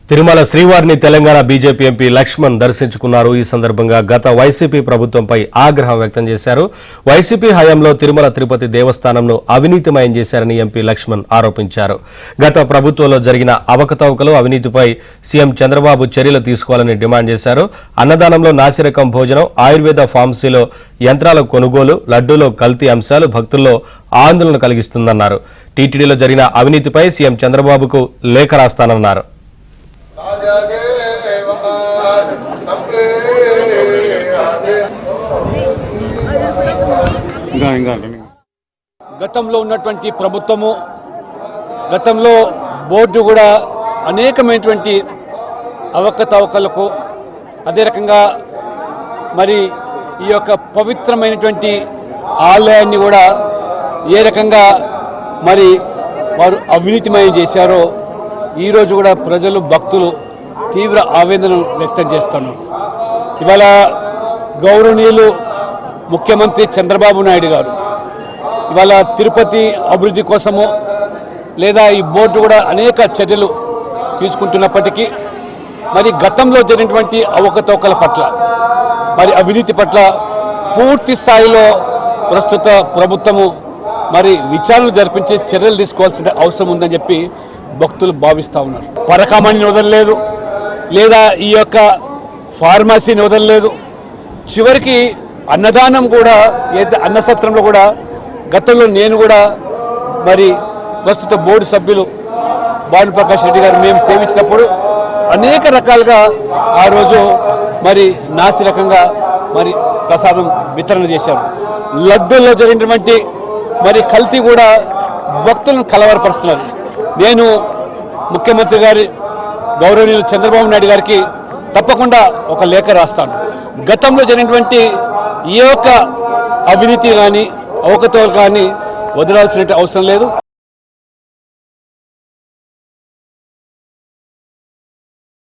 తిరుమల శ్రీవారిని Telangana BJP MP Laxman దర్శించుకున్నారు. ఈ సందర్భంగా గత వైసీపీ ప్రభుత్వంపై ఆగ్రహం వ్యక్తం చేశారు. వైసీపీ హయాంలో తిరుమల తిరుపతి దేవస్థానంను అవినీతిమయం చేశారని ఎంపీ లక్ష్మణ్ ఆరోపించారు. గత ప్రభుత్వంలో జరిగిన అవకతవకలు, అవినీతిపై సీఎం చంద్రబాబు చర్యలు తీసుకోవాలని డిమాండ్ చేశారు. అన్నదానంలో నాసిరకం భోజనం, ఆయుర్వేద ఫార్మసీలో యంత్రాల కొనుగోలు, లడ్డూలో కల్తీ అంశాలు భక్తుల్లో ఆందోళన కలిగిస్తుందన్నారు. టీటీడీలో జరిగిన అవినీతిపై సీఎం చంద్రబాబుకు లేఖ రాస్తానన్నారు. గతంలో ఉన్నటువంటి ప్రభుత్వము, గతంలో బోర్డు కూడా అనేకమైనటువంటి అవకతవకలకు, అదే రకంగా మరి ఈ యొక్క పవిత్రమైనటువంటి ఆలయాన్ని కూడా ఏ రకంగా మరి వారు అవినీతిమయం చేశారో ఈరోజు కూడా ప్రజలు, భక్తులు తీవ్ర ఆవేదన వ్యక్తం చేస్తున్నారు. ఇవాళ గౌరవనీయులు ముఖ్యమంత్రి చంద్రబాబు నాయుడు గారు ఇవాళ తిరుపతి అభివృద్ధి కోసము లేదా ఈ బోర్డు కూడా అనేక చర్యలు తీసుకుంటున్నప్పటికీ మరి గతంలో జరిగినటువంటి అవకతవకల పట్ల, మరి అవినీతి పట్ల పూర్తి స్థాయిలో ప్రస్తుత ప్రభుత్వము మరి విచారణ జరిపించి చర్యలు తీసుకోవాల్సిన అవసరం ఉందని చెప్పి భక్తులు భావిస్తూ ఉన్నారు. పరకామణిని వదలలేదు, లేదా ఈ యొక్క ఫార్మసీని వదలలేదు. చివరికి అన్నదానం కూడా, అన్నసత్రంలో కూడా గతంలో నేను కూడా మరి ప్రస్తుత బోర్డు సభ్యులు భానుప్రకాష్ రెడ్డి గారు మేము సేవించినప్పుడు అనేక రకాలుగా ఆ రోజు మరి నాసిరకంగా మరి ప్రసాదం వితరణ చేశారు. లడ్డూల్లో జరిగినటువంటి మరి కల్తీ కూడా భక్తులను కలవరపరుస్తున్నది. నేను ముఖ్యమంత్రి గారి గౌరవనీయులు చంద్రబాబు నాయుడు గారికి తప్పకుండా ఒక లేఖ రాస్తాను. గతంలో జరిగినటువంటి ఏ ఒక్క అవినీతి కానీ అవకతవకలు కానీ వదలాల్సిన అవసరం లేదు.